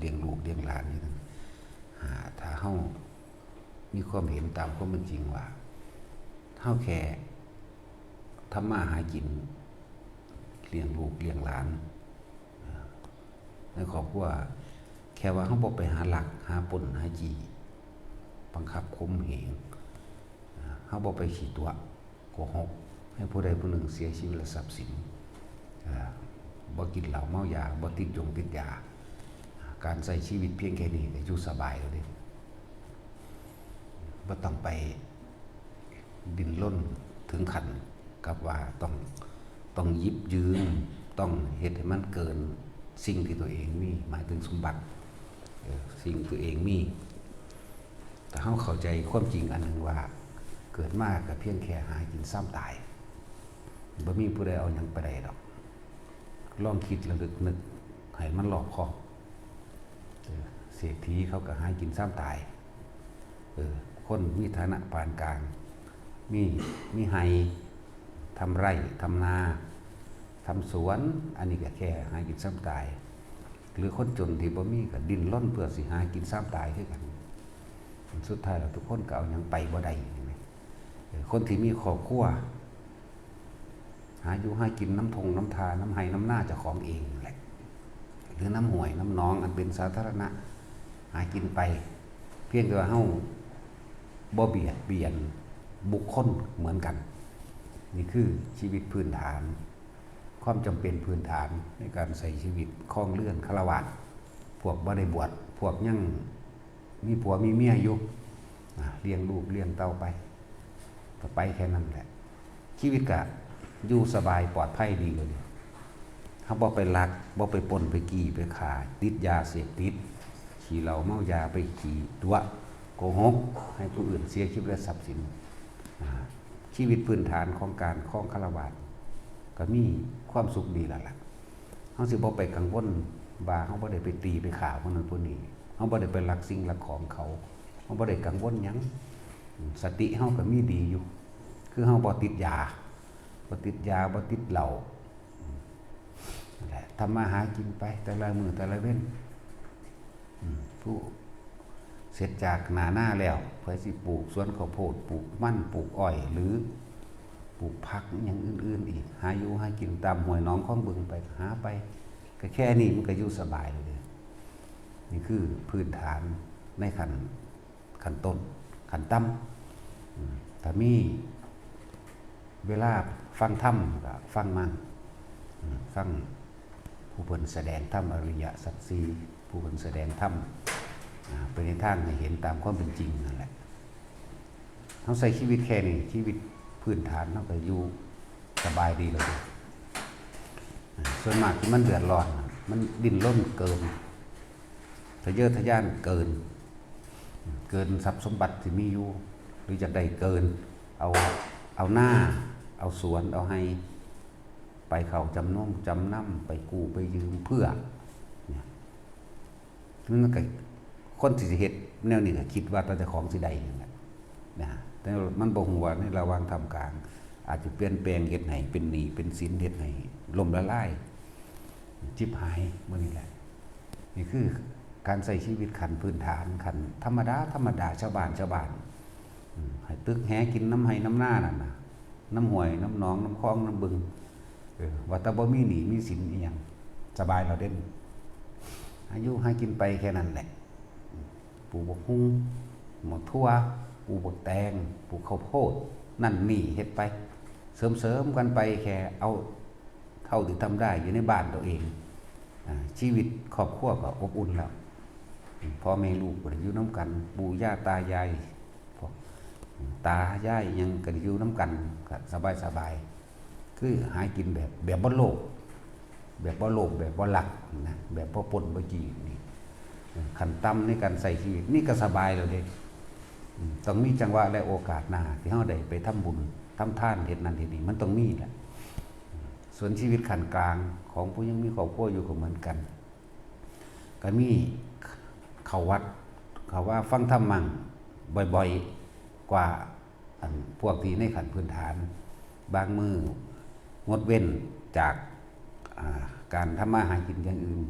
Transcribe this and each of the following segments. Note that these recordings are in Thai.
เลี้ยงลูกเลี้ยงหลานนี่ถ้าเฮามีความเห็นตามความเป็นจริงว่าเฮาแค่ทำมาหากินเลี้ยงลูกเลี้ยงหลานในครอบครัวแค่ว่าเฮาบ่ไปหาหลักหาปล้นหาจี้บังคับข่มเหงเฮาบ่ไปขี้ตัวโกหกให้ผู้ใดผู้หนึ่งเสียชีวิตและทรัพย์สินบ่กินเหล้าเมายาบ่ติดยาการใช้ชีวิตเพียงแค่นี้ก็อยู่สบายแล้วเด้บ่ต้องไปดิ้นรนถึงขั้นกับว่าต้องหยิบยืมต้องเฮ็ดให้มันเกินสิ่งที่ตัวเองมีหมายถึงสมบัติสิ่งตัวเองมีแต่เฮาเข้าใจความจริงอันนึงว่าเกิดมาก็เพียงแค่หากินซ้ำตายบ่มีผู้ใดเอาหยังไปได้ดอกลองคิดระลึกนึกให้มันรอบคอบเศรษฐีเขาก็หากินซ้ำตายคนมีฐานะปานกลางมีไร่ทำไร่ทำนาทำสวนอันนี้ก็แค่หากินซ้ำตายหรือคนจนที่บ่มีก็ดิ้นรนเพื่อสิหากินซ้ำตายคือกันสุดท้ายแล้วทุกคนก็เอาหยังไปบ่ได้คนที่มีครอบครัวหาอยู่หากินน้ำทงน้ำทาน้ำไห้น้ำหน้าเจ้าของเองแหละหรือน้ำห้วยน้ำหนองอันเป็นสาธารณะหากินไปเพียงแต่ว่าเฮาบ่เบียดเบียนบุคคลเหมือนกันนี่คือชีวิตพื้นฐานความจำเป็นพื้นฐานในการใช้ชีวิตครองเรือนฆราวาสพวกบ่ได้บวชพวกยังมีผัวมีเมียอยู่เลี้ยงลูกเลี้ยงเต้าไปก็ไปแค่นั้นแหละชีวิตก็อยู่สบายปลอดภัยดีเลยเขาบ่ไปลักบ่ไปปล้นไปกี้ไปขาติดยาเสพติดขี่เหล้าเมายาไปขี่ตัวโกหกให้ผู้อื่นเสียชีวิตและทรัพย์สินชีวิตพื้นฐานของการครองฆราวาสก็มีความสุขดีแล้วล่ะเขาสิบ่ไปกังวลว่าเขาบ่ได้ไปตีไปข่าวพวกนั้นพวกนี้เขาบ่ได้ไปลักสิ่งลักของเขาบ่ได้กังวลหยังสติเขาก็มีดีอยู่คือเขาบ่ติดยาบ่ติดเหล้าทำมาหากินไปแต่ละมื้อแต่ละเว้นผู้เสร็จจากหน้าแล้วเพื่อสิปลูกสวนข้าวโพดปลูกมันปลูกอ้อยหรือปลูกผักอย่างอื่นๆอีกหาอยู่หากินตามห้วยน้องคลองบึงไปหาไปก็แค่นี้มันก็อยู่สบายเลยนี่คือพื้นฐานในขั้นต้นขั้นต่ำถ้ามีเวลาฟังธรรมก็ฟังมั่งฟังผู้เพิ่นแสดงธรรมอริยสัจสี่ผู้เพิ่นแสดงธรรมเป็นในทางให้เห็นตามความเป็นจริงนั่นแหละเขาใส่ชีวิตแค่นี้ชีวิตพื้นฐานเขาก็อยู่สบายดีเลยส่วนมากที่มันเดือดร้อนมันดิ้นรนเกินทะเยอทะยานเกินทรัพย์สมบัติที่มีอยู่หรือจะได้เกินเอาหน้าเอาสวนเอาให้ไปเขาจำนำไปกู้ไปยืมเพื่อเนี่ยมันก็คนที่สิเฮ็ดแนวนี้ก็คิดว่าแต่ของสิได้นั่นแหละนะแต่มันบ่ฮู้ว่าในระหว่างทำกลางอาจจะเปลี่ยนแปลงเฮ็ดให้เป็นหนี้เป็นสินเฮ็ดให้ล่มละลายจิบหายมื้อนี้แหละนี่คือการใช้ชีวิตขั้นพื้นฐานขั้นธรรมดาชาวบ้านให้ตึกแหกินน้ำไห้น้ำหน้านั่นน่ะน้ำห้วยน้ำหนองน้ำคลองน้ำบึงว่าแต่บ่มีหนี้มีสินอีหยังสบายเราเด่นอายุให้กินไปแค่นั้นแหละปลูกบักฮุ้งหมดทั่วปลูกบักแตงปลูกข้าวโพดนั่นนี่เฮ็ดไปเสริมกันไปแค่เอาเท่าที่ทำได้อยู่ในบ้านตัวเองชีวิตครอบครัวก็อบอุ่นแล้วพ่อแม่ลูกก็ได้อยู่น้ำกันปู่ย่าตายายพวกตายายยังก็ได้อยู่น้ำกันก็สบายคือหากินแบบบ่โลภแบบบ่หลักนะแบบบ่ปนบ่จี้นี่ขั้นต่ำในการใส่ชีวิตนี่ก็สบายแล้วเด้ต้องมีจังหวะและโอกาสหน้าที่เฮาได้ไปทำบุญทำทานเฮ็ดนั่นเฮ็ดนี่มันต้องมีแหละส่วนชีวิตขั้นกลางของผู้ยังมีครอบครัวอยู่ก็เหมือนกันก็มีเข้าวัดเขาว่าฟังธรรมมั่งบ่อยๆกว่าพวกที่ในขั้นพื้นฐานบางมื้องดเว้นจากการทำมาหากินอย่างอื่น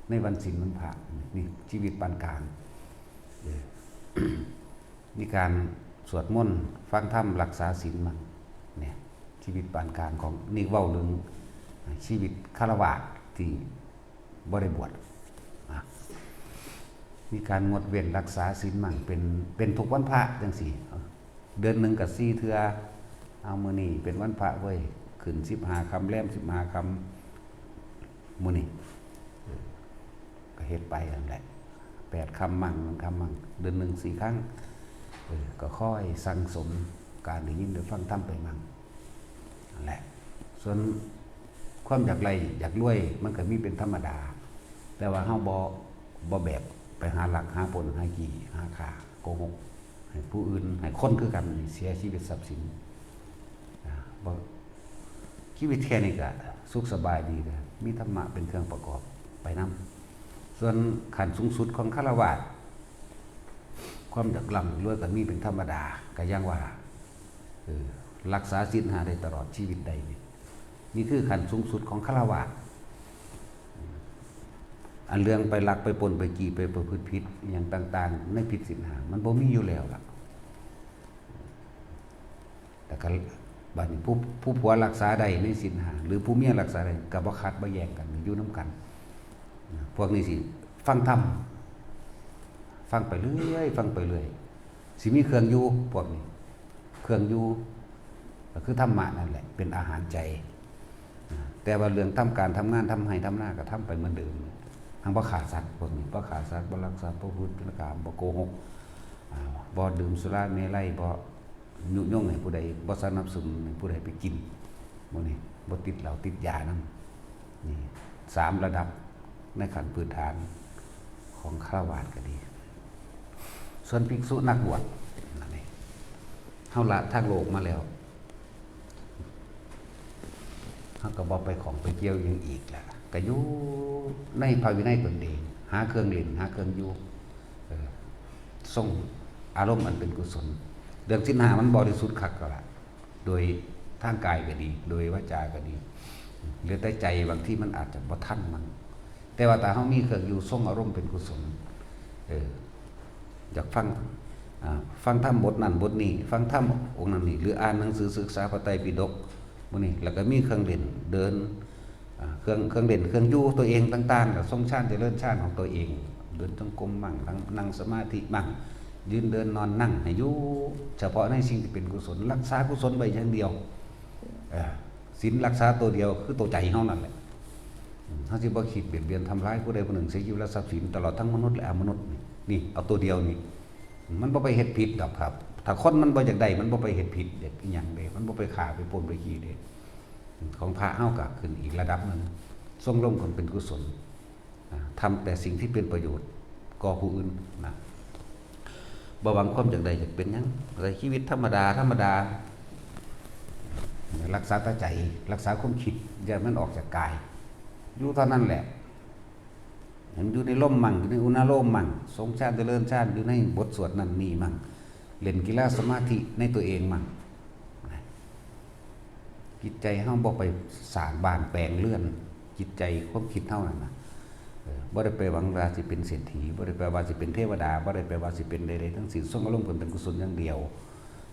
ในวันศีลวันพระนี่ชีวิตปานกลางมีการสวดมนต์ฟังธรรมรักษาศีลมั่งเนี่ยชีวิตปานกลางของนี่เว้าเรื่องชีวิตฆราวาสที่บ่ได้บวชมีการงดเว้นรักษาศีลมั่งเป็นทุกวันพระจังซี่เดือนหนึ่งกับ4 เทื่อเอามื้อนี้เป็นวันพระเว้ยขึ้น15 ค่ำแรม15 ค่ำมื้อนี้ก็เฮ็ดไปนั่นแหละ8 ค่ำมั่ง1 ค่ำมั่งเดือนหนึ่ง4 ครั้งก็ค่อยสั่งสมการได้ยินได้ฟังธรรมไปมั่งนั่นแหละส่วนความอยากไรอยากรวยมันก็มีเป็นธรรมดาแต่ว่าเฮาบ่แบบไปหาหลักหาผลหากี่หาค่าโกหกให้ผู้อื่นให้คนคือกันเสียชีวิตทรัพย์สินบ่ชีวิตแค่นี้ก็สุขสบายดีเลยมีธรรมะเป็นเครื่องประกอบไปนำส่วนขั้นสูงสุดของฆราวาสความอยากร่ำรวยก็มีเป็นธรรมดาก็อย่างว่ารักษาศีล5ได้ตลอดชีวิตใดนี่คือขั้นสูงสุดของฆราวาสอันเรื่องไปลักไปปนไปกี่ไปประพฤติผิดอย่างต่างๆในผิดศีล5มันบ่มีอยู่แล้วล่ะแต่ก็บัดนี้ผู้ผัวรักษาได้ในศีล5หรือผู้เมียรักษาได้ก็บ่ขัดบ่แย้งกันอยู่นำกันพวกนี้สิฟังธรรมฟังไปเรื่อยฟังไปเรื่อยสิมีเครื่องอยู่พวกนี้เครื่องอยู่ก็คือธรรมะนั่นแหละเป็นอาหารใจแต่ว่าเรื่องทำการทำงานทำให้ทำหน้าก็ทำไปเหมือนเดิมทั้งบ่ฆ่าสัตว์พวกนี้บ่ฆ่าสัตว์บ่ลักทรัพย์บ่พูดปดกามบ่โกหกบ่ดื่มสุราเมลัยบ่ยุยงให้ผู้ใดบ่สนับสนุนให้ผู้ใดไปกินมื้อนี้บ่ติดเหล้าติดยานำนี่3ระดับในขั้นพื้นฐานของฆราวาสก็ดีส่วนภิกษุนักบวชนั่นเองเฮาละทางโลกมาแล้วเฮาก็บ่ไปของไปเกี่ยวอย่างอีกแล้วก็อยู่ในภาวินัยตนเองหาเครื่องเล่นหาเครื่องอยู่ส่งอารมณ์อันเป็นกุศลเรื่องศีล5มันบริสุทธิ์คักก็ล่ะโดยทางกายก็ดีโดยวาจาก็ดีเหลือแต่ใจบางที่มันอาจจะบ่ทันมันแต่ว่าถ้าเฮามีเครื่องอยู่ส่งอารมณ์เป็นกุศลอยากฟังธรรมบทนั้นบทนี้ฟังธรรมองค์นั้นนี่หรืออ่านหนังสือศึกษาพระไตรปิฎกมื้อนี้แล้วก็มีเครื่องเล่นเดินเครื่องเล่นเครื่องอยู่ตัวเองต่างๆก็ทรงฌานเจริญฌานของตัวเองเดินจงกรมมั่งนั่งสมาธิมั่งยืนเดินนอนนั่งให้อยู่เฉพาะในสิ่งที่เป็นกุศลรักษากุศลไว้อย่างเดียวศีลรักษาตัวเดียวคือตัวใจเฮานั่นแหละเฮาสิบ่คิดเบียดเบียนทำร้ายผู้ใดผู้หนึ่งเสียชีวิตและทรัพย์สินตลอดทั้งมนุษย์และอมนุษย์นี่เอาตัวเดียวนี่มันบ่ไปเฮ็ดผิดดอกครับถ้าคนมันบ่อยากได้มันบ่ไปเฮ็ดผิดเด็ดอีหยังเด้มันบ่ไปฆ่าไปปล้นไปขี้เด้ของพระเฮาก็ขึ้นอีกระดับนึงทรงลงคนเป็นกุศลทำแต่สิ่งที่เป็นประโยชน์ก่อผู้อื่นนะบ่หวังความจากใดจากเป็นหยังอะไรชีวิตธรรมดารักษาตาใจรักษาความคิดอย่ามันออกจากกายอยู่เท่านั้นแหละเห็นอยู่ในลมมั่งอยู่ในอุณาโลมมั่งทรงฌานเจริญฌานอยู่ในบทสวดนั่นนี่มั่งเล่นกีฬาสมาธิในตัวเองมั่งจิตใจเฮาบ่ไปสร้างบ้านแปลงเรือนจิตใจความคิดเฮานั่นน่ะบ่ได้ไปหวังว่าสิเป็นเศรษฐีบ่ได้แปลว่าสิเป็นเทวดาบ่ได้แปลว่าสิเป็นใดๆทั้งสิ้นทรงอารมณ์เพิ่นเป็นกุศลอย่างเดียว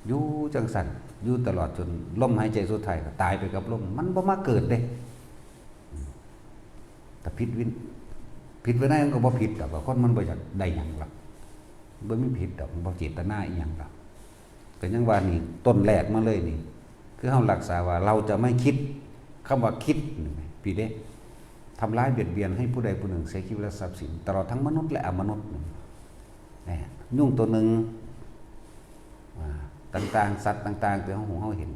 อยู่จังซั่นอยู่ตลอดจนลมหายใจสุดท้ายก็ตายไปกับลมมันบ่มาเกิดเด้แต่ผิดไว้ได้มันก็บ่ผิดดอกว่าคนมันบ่อยากได้หยังหรอกบ่มีผิดดอกบ่เจตนาอีหยังดอกก็ยังว่านี่ต้นแรกมาเลยนี่คือเฮารักษาว่าเราจะไม่คิดคำว่าคิดพี่เด้ทำร้ายเบียดเบียนให้ผู้ใดผู้หนึ่งเสียชีวิตและทรัพย์สินตลอดทั้งมนุษย์และอมนุษย์นี่ยุ่งตัวหนึ่งต่างๆสัตว์ต่างๆที่เฮาเห็น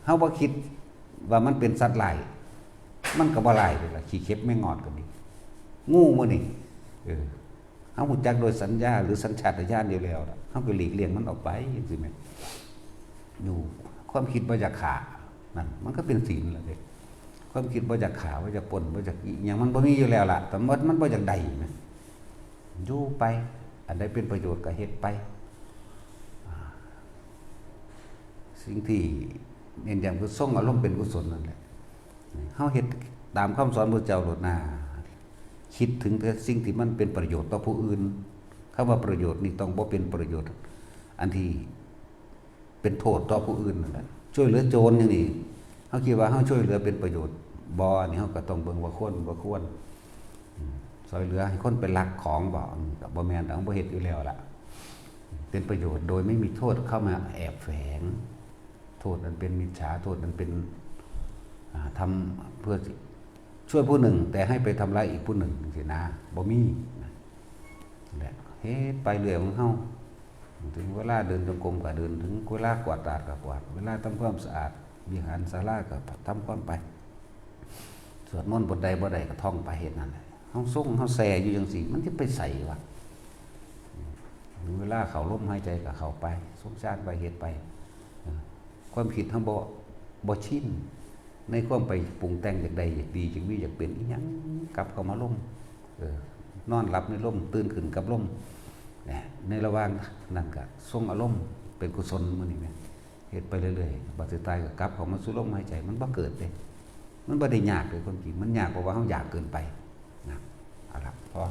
เฮาบ่คิดว่ามันเป็นสัตว์หลายมันก็บ่หลายเลยล่ะขี้เข็บไม่งอดก็ดีงูมื้อนี่เฮารู้จักโดยสัญญาหรือสัญชาตญาณอยู่แล้วเฮาก็หลีกเลี่ยงมันออกไปจังซี่แม่นอยู่ความคิดบ่อยากฆ่านั่นมันก็เป็นศีลแล้วเด้ความคิดบ่อยากฆ่าบ่อยากปล้นบ่อยากหยังมันบ่มีอยู่แล้วล่ะแต่มันบ่อยากได้แม่นอยู่ไปอันใดเป็นประโยชน์ก็เฮ็ดไปสิ่งที่เน้นย้ำคือทรงอารมณ์เป็นกุศลนั่นแหละเฮาเฮ็ดตามคำสอนพระเจ้าโลดหน้า คิดถึงแต่สิ่งที่มันเป็นประโยชน์ต่อผู้อื่นคำว่าประโยชน์นี่ต้องบ่เป็นประโยชน์อันที่เป็นโทษต่อผู้อื่นนั่นแหละช่วยเหลือโจรอย่างนี้เฮาคิดว่าเฮาช่วยเหลือเป็นประโยชน์บ่อันนี้เฮาก็ต้องเบิ่งว่าควรบ่ควรซอยเหลือให้คนไปลักของบ่ก็บ่แม่นต้องบ่เฮ็ดอยู่แล้วล่ะเป็นประโยชน์โดยไม่มีโทษเข้ามาแอบแฝงโทษนั้นเป็นมิจฉาโทษนั้นเป็นทำเพื่อช่วยผู้หนึ่งแต่ให้ไปทำร้ายอีกผู้หนึ่งสินะบ่มีนั่นแหละเฮ็ดไปเรื่อยของเฮาถึงเวลาเดินจงกรมก็เดินถึงเวลากวาดตาดก็กวาดเวลาทำความสะอาดวิหารศาลาก็ทำความไปสวดมนต์บทใดบ่ใดก็ท่องไปเฮ็ดนั่นแหละเฮาส่งเฮาแซ่อยู่จังซี่มันสิไปใส่วะเวลาเข้าลมหายใจก็เข้าไปสงสารไปเฮ็ดไปความคิดเฮาบ่ชินในความไปปรุงแต่งอยากใดอยากดีอยากมีอยากเป็นอีหยังกลับเข้ามาลมนอนหลับในลมตื่นขึ้นกับลมเนี่ยในระหว่างนั้นก็ทรงอารมณ์เป็นกุศลมื้อนี้แม่เฮ็ดไปเรื่อยๆบัดสุดท้ายก็กลับเข้ามาสู่ลมหายใจมันบ่เกิดเด้มันบ่ได้ยากเลยความจริงมันยากเพราะว่าเฮาอยากเกินไปนะเอาล่ะพอ